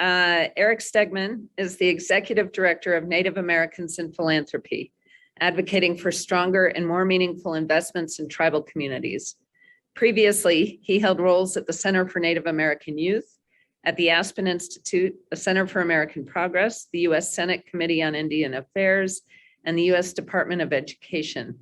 Erik Stegman is the Executive Director of Native Americans in Philanthropy, advocating for stronger and more meaningful investments in tribal communities. Previously, he held roles at the Center for Native American Youth, at the Aspen Institute, the Center for American Progress, the U.S. Senate Committee on Indian Affairs, and the U.S. Department of Education.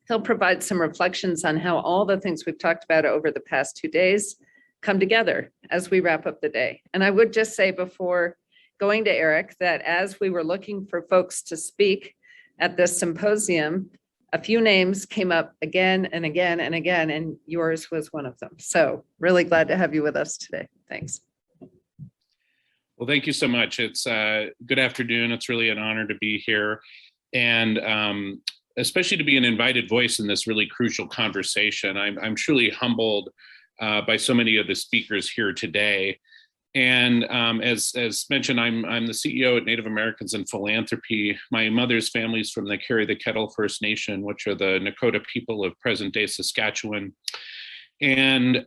He'll provide some reflections on how all the things we've talked about over the past 2 days come together as we wrap up the day. And I would just say before going to Erik that as we were looking for folks to speak at this symposium, a few names came up again and again and again, and yours was one of them. So really glad to have you with us today. Thanks. Well, thank you so much. It's good afternoon. It's really an honor to be here, and especially to be an invited voice in this really crucial conversation. I'm truly humbled by so many of the speakers here today. And as mentioned, I'm the CEO at Native Americans in Philanthropy. My mother's family is from the Carry the Kettle First Nation, which are the Nakota people of present-day Saskatchewan. And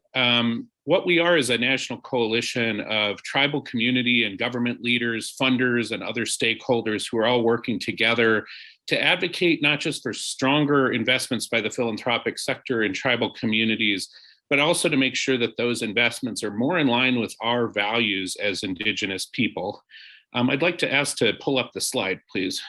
what we are is a national coalition of tribal community and government leaders, funders, and other stakeholders who are all working together to advocate not just for stronger investments by the philanthropic sector in tribal communities, but also to make sure that those investments are more in line with our values as Indigenous people. I'd like to ask to pull up the slide, please.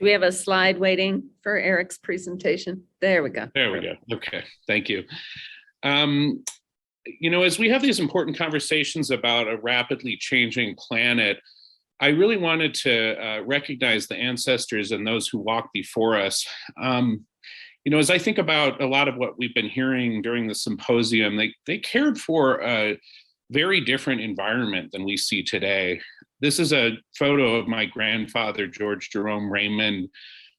Do we have a slide waiting for Erik's presentation? There we go. There we go. Okay, thank you. You know, as we have these important conversations about a rapidly changing planet, I really wanted to recognize the ancestors and those who walked before us. You know, as I think about a lot of what we've been hearing during the symposium, they cared for a very different environment than we see today. This is a photo of my grandfather, George Jerome Raymond,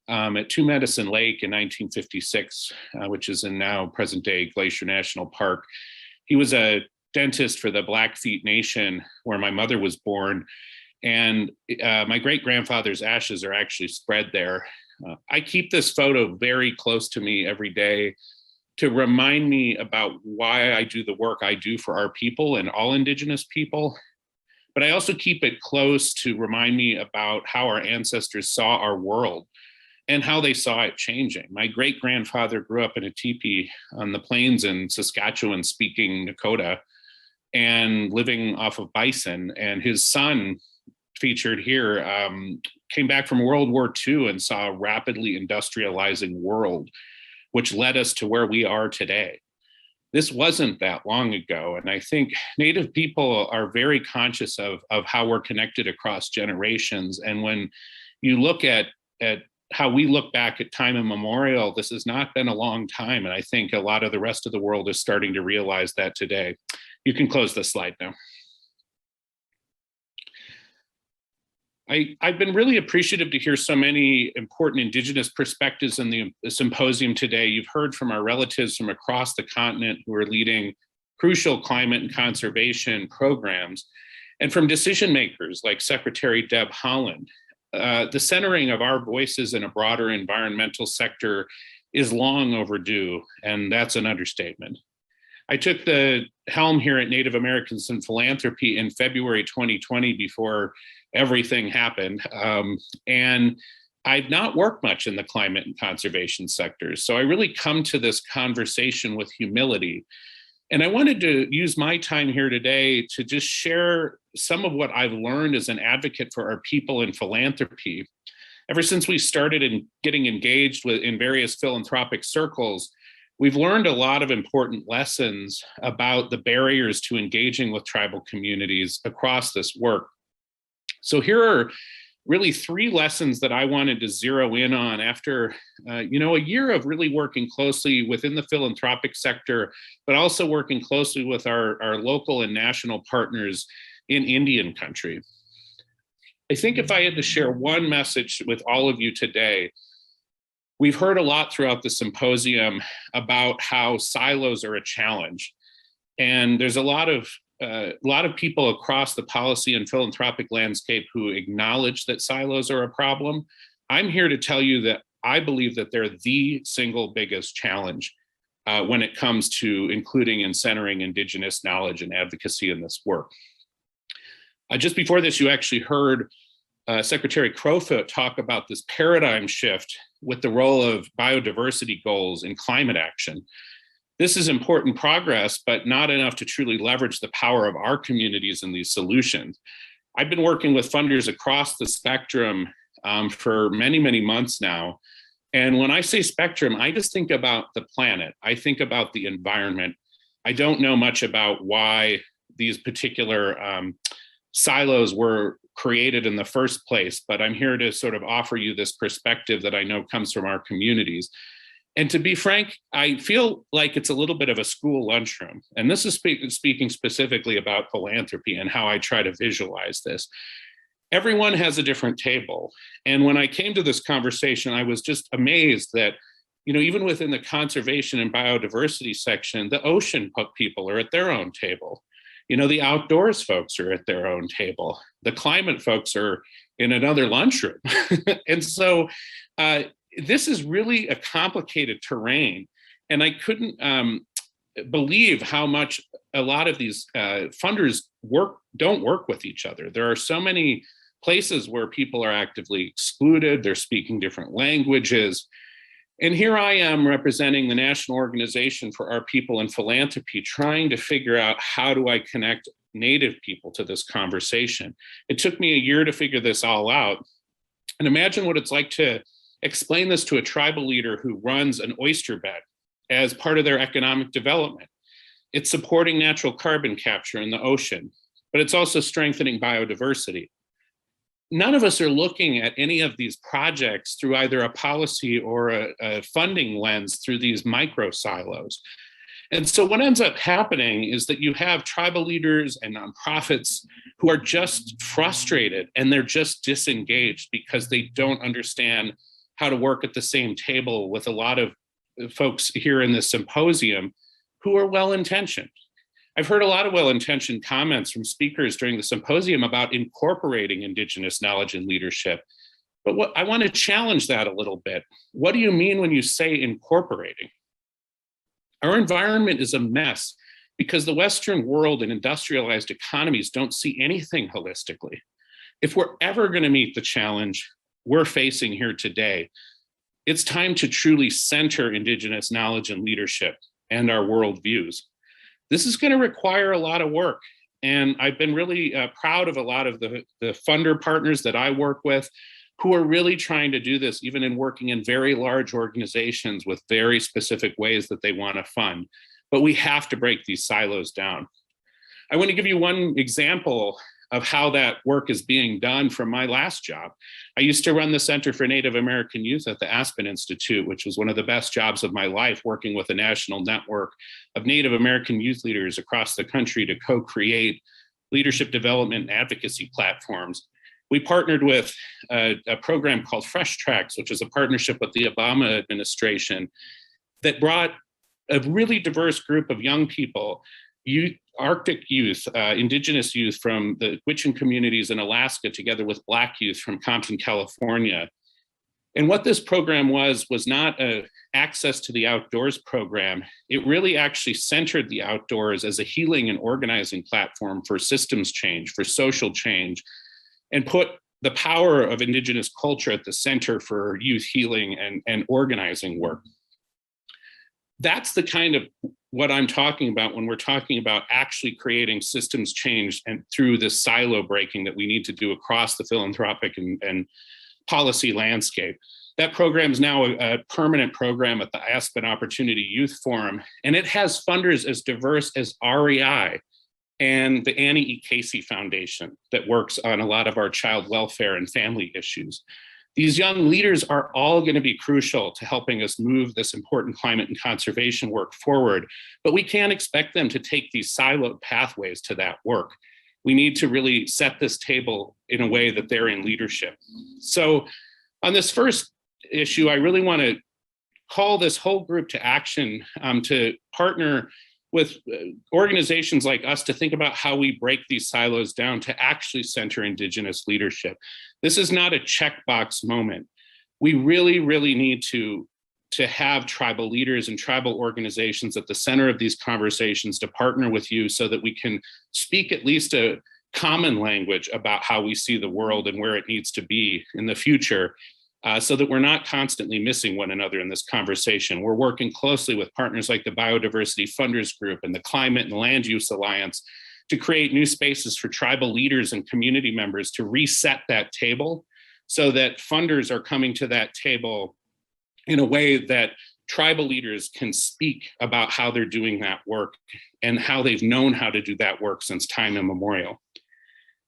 at Two Medicine Lake in 1956, which is in now present-day Glacier National Park. He was a dentist for the Blackfeet Nation, where my mother was born, and my great-grandfather's ashes are actually spread there. I keep this photo very close to me every day to remind me about why I do the work I do for our people and all Indigenous people. But I also keep it close to remind me about how our ancestors saw our world and how they saw it changing. My great-grandfather grew up in a teepee on the plains in Saskatchewan speaking Nakota and living off of bison. And his son, featured here, came back from World War II and saw a rapidly industrializing world, which led us to where we are today. This wasn't that long ago. And I think Native people are very conscious of how we're connected across generations. And when you look at how we look back at time immemorial, this has not been a long time. And I think a lot of the rest of the world is starting to realize that today. You can close the slide now. I've been really appreciative to hear so many important Indigenous perspectives in the symposium today. You've heard from our relatives from across the continent who are leading crucial climate and conservation programs, and from decision makers like Secretary Deb Haaland. The centering of our voices in a broader environmental sector is long overdue, and that's an understatement. I took the helm here at Native Americans in Philanthropy in February 2020 before everything happened. And I've not worked much in the climate and conservation sectors. So I really come to this conversation with humility. And I wanted to use my time here today to just share some of what I've learned as an advocate for our people in philanthropy. Ever since we started in getting engaged in various philanthropic circles, we've learned a lot of important lessons about the barriers to engaging with tribal communities across this work. So here are really 3 lessons that I wanted to zero in on after a year of really working closely within the philanthropic sector, but also working closely with our local and national partners in Indian country. I think if I had to share one message with all of you today, we've heard a lot throughout the symposium about how silos are a challenge. And there's a lot of people across the policy and philanthropic landscape who acknowledge that silos are a problem, I'm here to tell you that I believe that they're the single biggest challenge when it comes to including and centering Indigenous knowledge and advocacy in this work. Just before this, you actually heard Secretary Crowfoot talk about this paradigm shift with the role of biodiversity goals in climate action. This is important progress, but not enough to truly leverage the power of our communities in these solutions. I've been working with funders across the spectrum for many, many months now. And when I say spectrum, I just think about the planet. I think about the environment. I don't know much about why these particular silos were created in the first place, but I'm here to sort of offer you this perspective that I know comes from our communities. And to be frank, I feel like it's a little bit of a school lunchroom. And this is speaking specifically about philanthropy and how I try to visualize this. Everyone has a different table. And when I came to this conversation, I was just amazed that, you know, even within the conservation and biodiversity section, the ocean people are at their own table. You know, the outdoors folks are at their own table. The climate folks are in another lunchroom. And so this is really a complicated terrain. And I couldn't believe how much a lot of these funders don't work with each other. There are so many places where people are actively excluded. They're speaking different languages. And here I am representing the National Organization for Our People in Philanthropy, trying to figure out how do I connect Native people to this conversation. It took me a year to figure this all out. And imagine what it's like to explain this to a tribal leader who runs an oyster bed as part of their economic development. It's supporting natural carbon capture in the ocean, but it's also strengthening biodiversity. None of us are looking at any of these projects through either a policy or a funding lens through these micro silos. And so what ends up happening is that you have tribal leaders and nonprofits who are just frustrated and they're just disengaged because they don't understand how to work at the same table with a lot of folks here in this symposium who are well-intentioned. I've heard a lot of well-intentioned comments from speakers during the symposium about incorporating Indigenous knowledge and leadership. But what I want to challenge that a little bit. What do you mean when you say incorporating? Our environment is a mess because the Western world and industrialized economies don't see anything holistically. If we're ever going to meet the challenge we're facing here today, it's time to truly center Indigenous knowledge and leadership and our worldviews. This is going to require a lot of work. And I've been really proud of a lot of the funder partners that I work with who are really trying to do this, even in working in very large organizations with very specific ways that they want to fund. But we have to break these silos down. I want to give you one example of how that work is being done from my last job. I used to run the Center for Native American Youth at the Aspen Institute, which was one of the best jobs of my life, working with a national network of Native American youth leaders across the country to co-create leadership development and advocacy platforms. We partnered with a program called Fresh Tracks, which is a partnership with the Obama administration that brought a really diverse group of young people, Arctic youth, Indigenous youth from the Gwich'in communities in Alaska, together with Black youth from Compton, California. And what this program was not an access to the outdoors program. It really actually centered the outdoors as a healing and organizing platform for systems change, for social change, and put the power of Indigenous culture at the center for youth healing and organizing work. That's the kind of what I'm talking about when we're talking about actually creating systems change and through this silo breaking that we need to do across the philanthropic and policy landscape. That program is now a permanent program at the Aspen Opportunity Youth Forum, and it has funders as diverse as REI and the Annie E. Casey Foundation that works on a lot of our child welfare and family issues. These young leaders are all going to be crucial to helping us move this important climate and conservation work forward, but we can't expect them to take these siloed pathways to that work. We need to really set this table in a way that they're in leadership. So on this first issue, I really want to call this whole group to action to partner with organizations like us to think about how we break these silos down to actually center Indigenous leadership. This is not a checkbox moment. We really, really need to have tribal leaders and tribal organizations at the center of these conversations to partner with you so that we can speak at least a common language about how we see the world and where it needs to be in the future, so that we're not constantly missing one another in this conversation. We're working closely with partners like the Biodiversity Funders Group and the Climate and Land Use Alliance to create new spaces for tribal leaders and community members to reset that table so that funders are coming to that table in a way that tribal leaders can speak about how they're doing that work and how they've known how to do that work since time immemorial.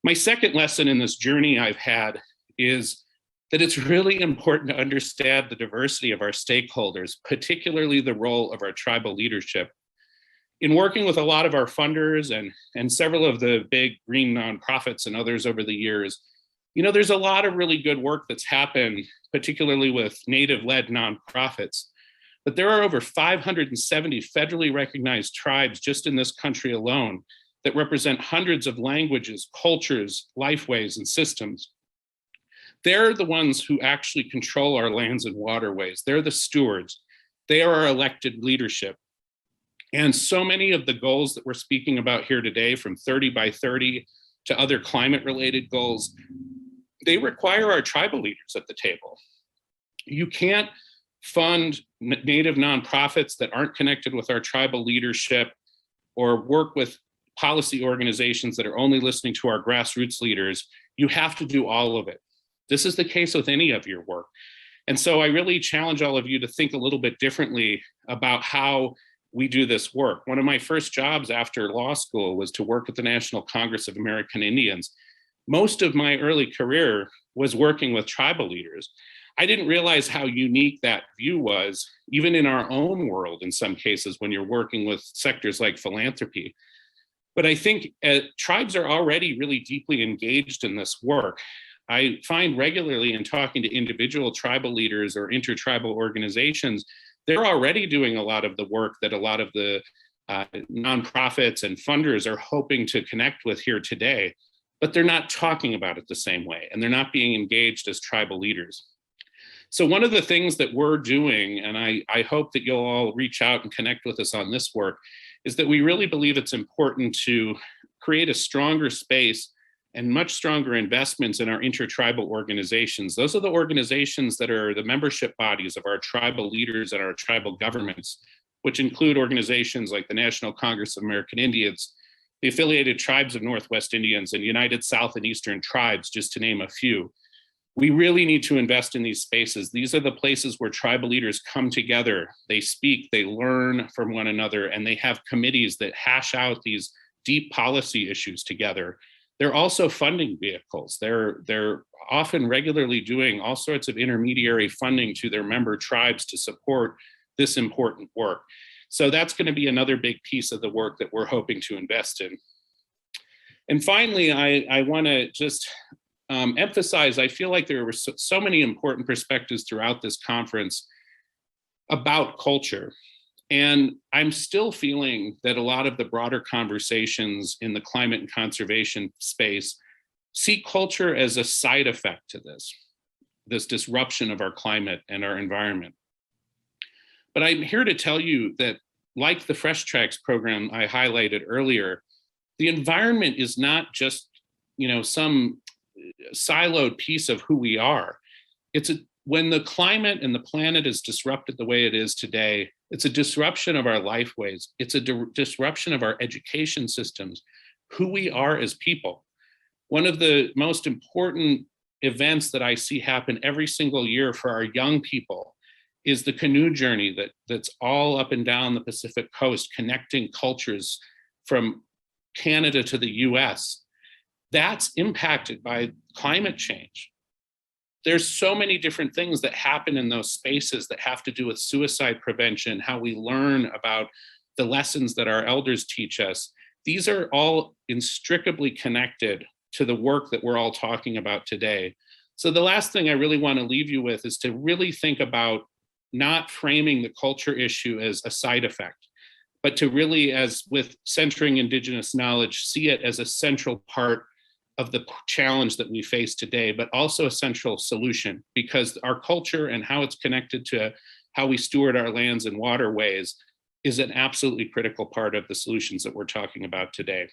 My second lesson in this journey I've had is that it's really important to understand the diversity of our stakeholders, particularly the role of our tribal leadership. In working with a lot of our funders and several of the big green nonprofits and others over the years, there's a lot of really good work that's happened, particularly with Native-led nonprofits. But there are over 570 federally recognized tribes just in this country alone that represent hundreds of languages, cultures, lifeways, and systems. They're the ones who actually control our lands and waterways. They're the stewards. They are our elected leadership. And so many of the goals that we're speaking about here today, from 30 by 30 to other climate-related goals, they require our tribal leaders at the table. You can't fund Native nonprofits that aren't connected with our tribal leadership or work with policy organizations that are only listening to our grassroots leaders. You have to do all of it. This is the case with any of your work. And so I really challenge all of you to think a little bit differently about how we do this work. One of my first jobs after law school was to work at the National Congress of American Indians. Most of my early career was working with tribal leaders. I didn't realize how unique that view was, even in our own world, in some cases, when you're working with sectors like philanthropy. But I think tribes are already really deeply engaged in this work. I find regularly in talking to individual tribal leaders or intertribal organizations, they're already doing a lot of the work that a lot of the nonprofits and funders are hoping to connect with here today, but they're not talking about it the same way, and they're not being engaged as tribal leaders. So one of the things that we're doing, and I hope that you'll all reach out and connect with us on this work, is that we really believe it's important to create a stronger space and much stronger investments in our intertribal organizations. Those are the organizations that are the membership bodies of our tribal leaders and our tribal governments, which include organizations like the National Congress of American Indians, the Affiliated Tribes of Northwest Indians, and United South and Eastern Tribes, just to name a few. We really need to invest in these spaces. These are the places where tribal leaders come together. They speak, they learn from one another, and they have committees that hash out these deep policy issues together. They're also funding vehicles. They're often regularly doing all sorts of intermediary funding to their member tribes to support this important work. So that's going to be another big piece of the work that we're hoping to invest in. And finally, I want to just emphasize, I feel like there were so many important perspectives throughout this conference about culture. And I'm still feeling that a lot of the broader conversations in the climate and conservation space see culture as a side effect to this disruption of our climate and our environment. But I'm here to tell you that, like the Fresh Tracks program I highlighted earlier, the environment is not just, some siloed piece of who we are. When the climate and the planet is disrupted the way it is today, it's a disruption of our lifeways. It's a disruption of our education systems, who we are as people. One of the most important events that I see happen every single year for our young people is the canoe journey that's all up and down the Pacific coast, connecting cultures from Canada to the US. That's impacted by climate change. There's so many different things that happen in those spaces that have to do with suicide prevention, how we learn about the lessons that our elders teach us. These are all inextricably connected to the work that we're all talking about today. So the last thing I really want to leave you with is to really think about not framing the culture issue as a side effect, but to really, as with centering Indigenous knowledge, see it as a central part of the challenge that we face today, but also a central solution, because our culture and how it's connected to how we steward our lands and waterways is an absolutely critical part of the solutions that we're talking about today.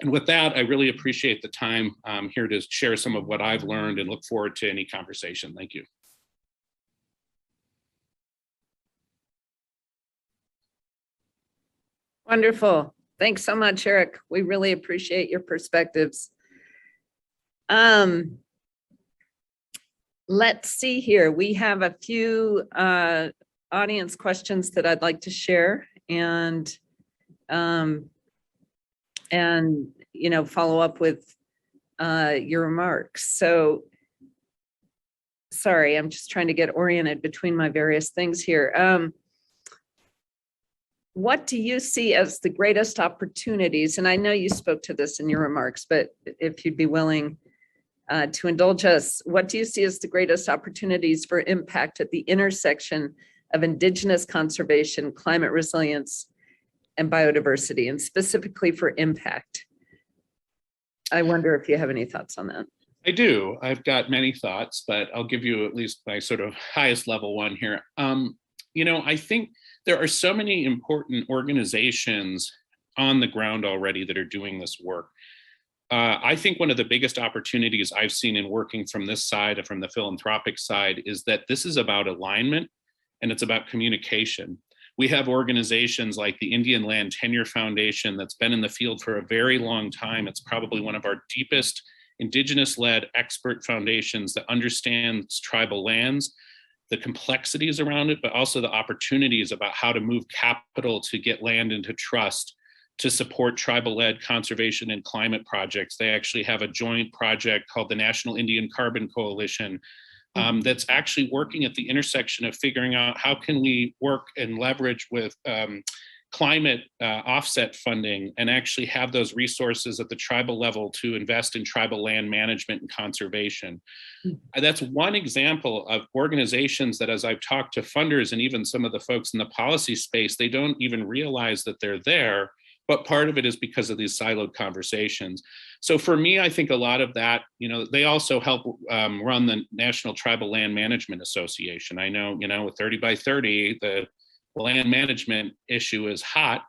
And with that, I really appreciate the time here to share some of what I've learned and look forward to any conversation. Thank you. Wonderful. Thanks so much, Erik. We really appreciate your perspectives. Let's see here. We have a few audience questions that I'd like to share and follow up with your remarks. So sorry, I'm just trying to get oriented between my various things here. What do you see as the greatest opportunities? And I know you spoke to this in your remarks, but if you'd be willing to indulge us, what do you see as the greatest opportunities for impact at the intersection of Indigenous conservation, climate resilience, and biodiversity, and specifically for impact? I wonder if you have any thoughts on that. I do. I've got many thoughts, but I'll give you at least my sort of highest level one here. I think there are so many important organizations on the ground already that are doing this work. I think one of the biggest opportunities I've seen in working from this side and from the philanthropic side is that this is about alignment and it's about communication. We have organizations like the Indian Land Tenure Foundation that's been in the field for a very long time. It's probably one of our deepest Indigenous-led expert foundations that understands tribal lands, the complexities around it, but also the opportunities about how to move capital to get land into trust to support tribal-led conservation and climate projects. They actually have a joint project called the National Indian Carbon Coalition that's actually working at the intersection of figuring out how can we work and leverage with climate offset funding and actually have those resources at the tribal level to invest in tribal land management and conservation. That's one example of organizations that, as I've talked to funders and even some of the folks in the policy space, they don't even realize that they're there, but part of it is because of these siloed conversations. So for me, I think a lot of that, they also help run the National Tribal Land Management Association. I know, with 30 by 30, the land management issue is hot,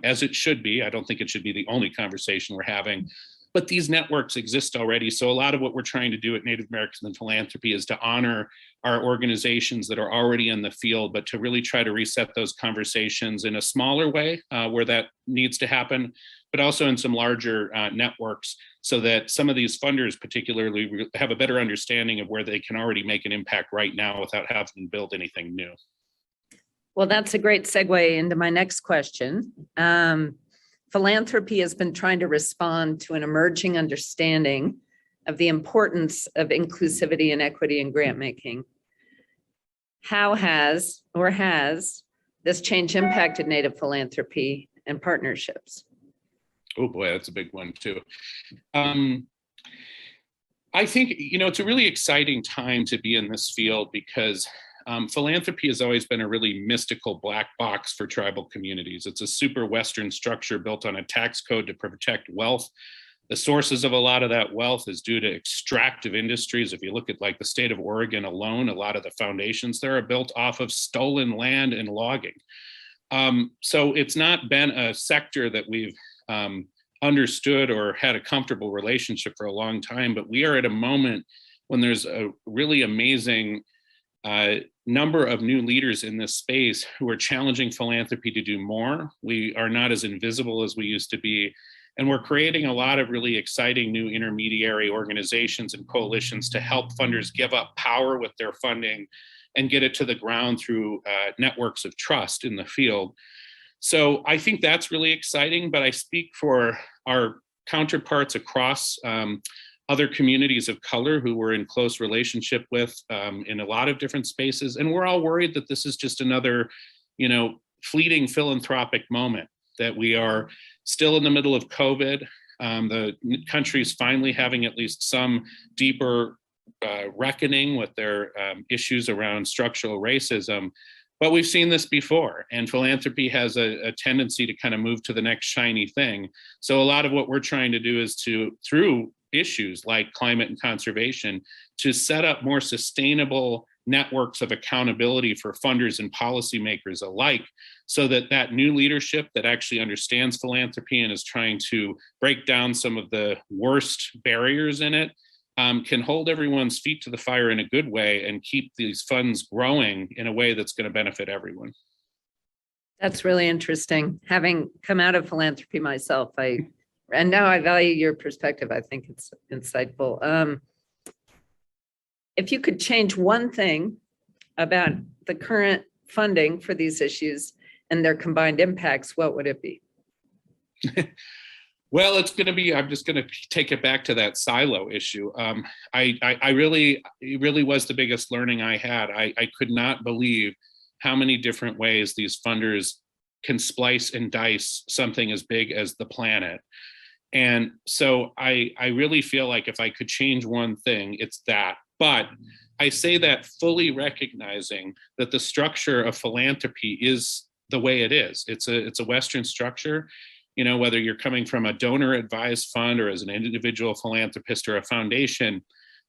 as it should be. I don't think it should be the only conversation we're having, but these networks exist already. So a lot of what we're trying to do at Native Americans in Philanthropy is to honor our organizations that are already in the field, but to really try to reset those conversations in a smaller way where that needs to happen, but also in some larger networks so that some of these funders particularly have a better understanding of where they can already make an impact right now without having to build anything new. Well, that's a great segue into my next question. Philanthropy has been trying to respond to an emerging understanding of the importance of inclusivity and equity in grant making. How has this change impacted Native philanthropy and partnerships? Oh boy, that's a big one too. I think, it's a really exciting time to be in this field because philanthropy has always been a really mystical black box for tribal communities. It's a super Western structure built on a tax code to protect wealth. The sources of a lot of that wealth is due to extractive industries. If you look at like the state of Oregon alone, a lot of the foundations there are built off of stolen land and logging. So it's not been a sector that we've understood or had a comfortable relationship for a long time, but we are at a moment when there's a really amazing number of new leaders in this space who are challenging philanthropy to do more. We are not as invisible as we used to be. And we're creating a lot of really exciting new intermediary organizations and coalitions to help funders give up power with their funding and get it to the ground through networks of trust in the field. So I think that's really exciting, but I speak for our counterparts across other communities of color who we're in close relationship with in a lot of different spaces. And we're all worried that this is just another, fleeting philanthropic moment, that we are still in the middle of COVID. The country's finally having at least some deeper reckoning with their issues around structural racism. But we've seen this before, and philanthropy has a tendency to kind of move to the next shiny thing. So a lot of what we're trying to do is to, through issues like climate and conservation, to set up more sustainable networks of accountability for funders and policymakers alike, so that that new leadership that actually understands philanthropy and is trying to break down some of the worst barriers in it can hold everyone's feet to the fire in a good way and keep these funds growing in a way that's going to benefit everyone. That's really interesting. Having come out of philanthropy myself, and now I value your perspective. I think it's insightful. If you could change one thing about the current funding for these issues and their combined impacts, what would it be? Well, it's going to be, I'm just going to take it back to that silo issue. It really was the biggest learning I had. I could not believe how many different ways these funders can splice and dice something as big as the planet. And so I really feel like if I could change one thing, it's that. But I say that fully recognizing that the structure of philanthropy is the way it is. It's a Western structure. You know, whether you're coming from a donor advised fund or as an individual philanthropist or a foundation,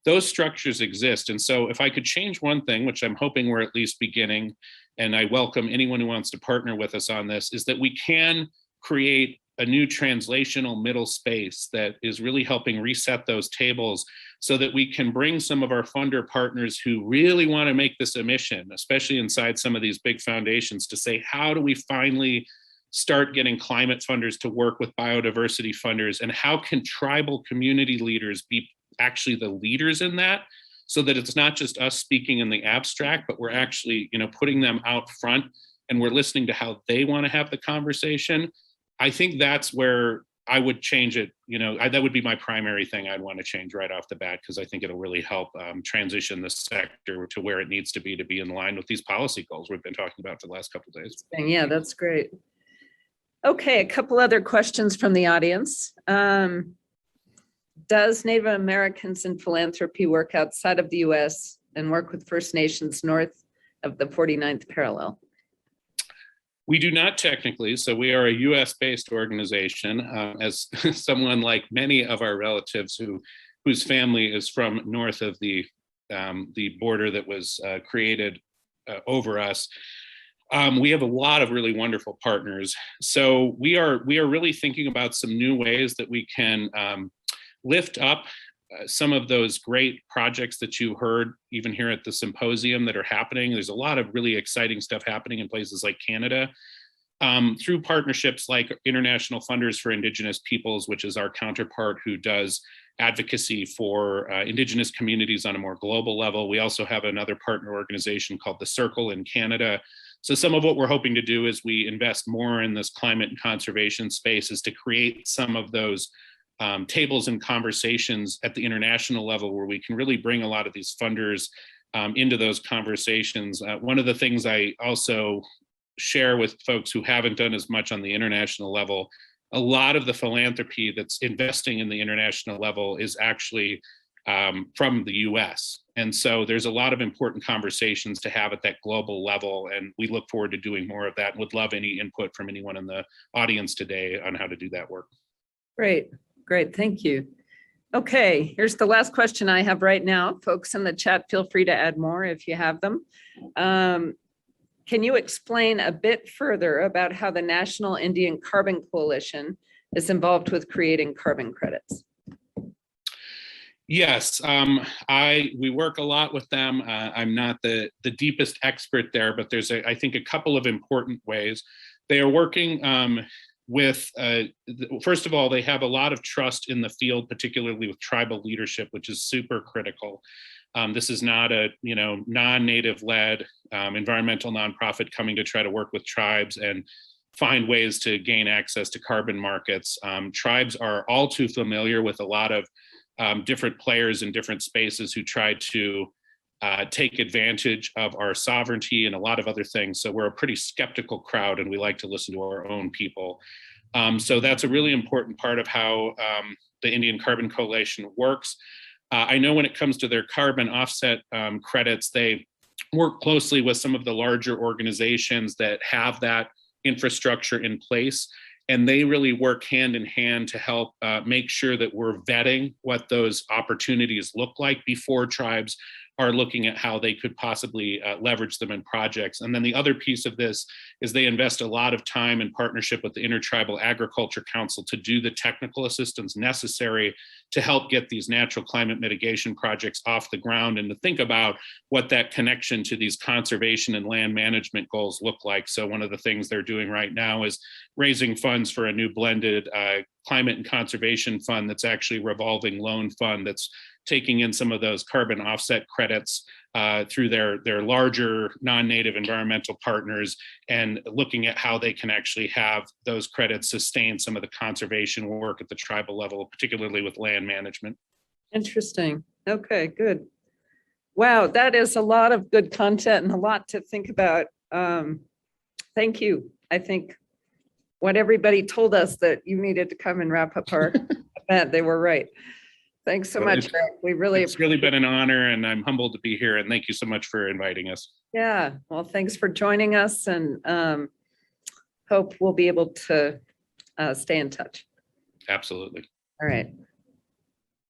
those structures exist. And so if I could change one thing, which I'm hoping we're at least beginning, and I welcome anyone who wants to partner with us on this, is that we can create a new translational middle space that is really helping reset those tables so that we can bring some of our funder partners who really want to make this a mission, especially inside some of these big foundations, to say, how do we finally start getting climate funders to work with biodiversity funders, and how can tribal community leaders be actually the leaders in that, so that it's not just us speaking in the abstract, but we're actually, you know, putting them out front and we're listening to how they want to have the conversation. I think that's where I would change it. You know, that would be my primary thing I'd want to change right off the bat, because I think it'll really help transition the sector to where it needs to be in line with these policy goals we've been talking about for the last couple of days. Yeah, that's great. Okay, a couple other questions from the audience. Does Native Americans in philanthropy work outside of the US and work with First Nations north of the 49th parallel? We do not technically. So we are a US-based organization, as someone like many of our relatives whose family is from north of the border that was created over us. We have a lot of really wonderful partners. So we are really thinking about some new ways that we can lift up some of those great projects that you heard even here at the symposium that are happening. There's a lot of really exciting stuff happening in places like Canada through partnerships like International Funders for Indigenous Peoples, which is our counterpart who does advocacy for Indigenous communities on a more global level. We also have another partner organization called The Circle in Canada. So some of what we're hoping to do as we invest more in this climate and conservation space is to create some of those tables and conversations at the international level where we can really bring a lot of these funders into those conversations. One of the things I also share with folks who haven't done as much on the international level, a lot of the philanthropy that's investing in the international level is actually from the US. And so there's a lot of important conversations to have at that global level. And we look forward to doing more of that and would love any input from anyone in the audience today on how to do that work. Great, thank you. Okay, here's the last question I have right now. Folks in the chat, feel free to add more if you have them. Can you explain a bit further about how the National Indian Carbon Coalition is involved with creating carbon credits? Yes, we work a lot with them. I'm not the deepest expert there, but there's I think a couple of important ways. They are working with, first of all, they have a lot of trust in the field, particularly with tribal leadership, which is super critical. This is not a non-native led environmental nonprofit coming to try to work with tribes and find ways to gain access to carbon markets. Tribes are all too familiar with a lot of different players in different spaces who try to take advantage of our sovereignty and a lot of other things. So we're a pretty skeptical crowd and we like to listen to our own people. So that's a really important part of how the Indian Carbon Coalition works. I know when it comes to their carbon offset credits, they work closely with some of the larger organizations that have that infrastructure in place. And they really work hand in hand to help make sure that we're vetting what those opportunities look like before tribes are looking at how they could possibly leverage them in projects. And then the other piece of this is they invest a lot of time in partnership with the InterTribal Agriculture Council to do the technical assistance necessary to help get these natural climate mitigation projects off the ground and to think about what that connection to these conservation and land management goals look like. So one of the things they're doing right now is raising funds for a new blended climate and conservation fund that's actually a revolving loan fund that's taking in some of those carbon offset credits through their larger non-native environmental partners and looking at how they can actually have those credits sustain some of the conservation work at the tribal level, particularly with land management. Interesting. Okay, good. Wow, that is a lot of good content and a lot to think about. Thank you. I think what everybody told us that you needed to come and wrap up our event, they were right. Thanks so much, Erik. We really It's really been an honor, and I'm humbled to be here. And thank you so much for inviting us. Yeah, well, thanks for joining us, and hope we'll be able to stay in touch. Absolutely. All right.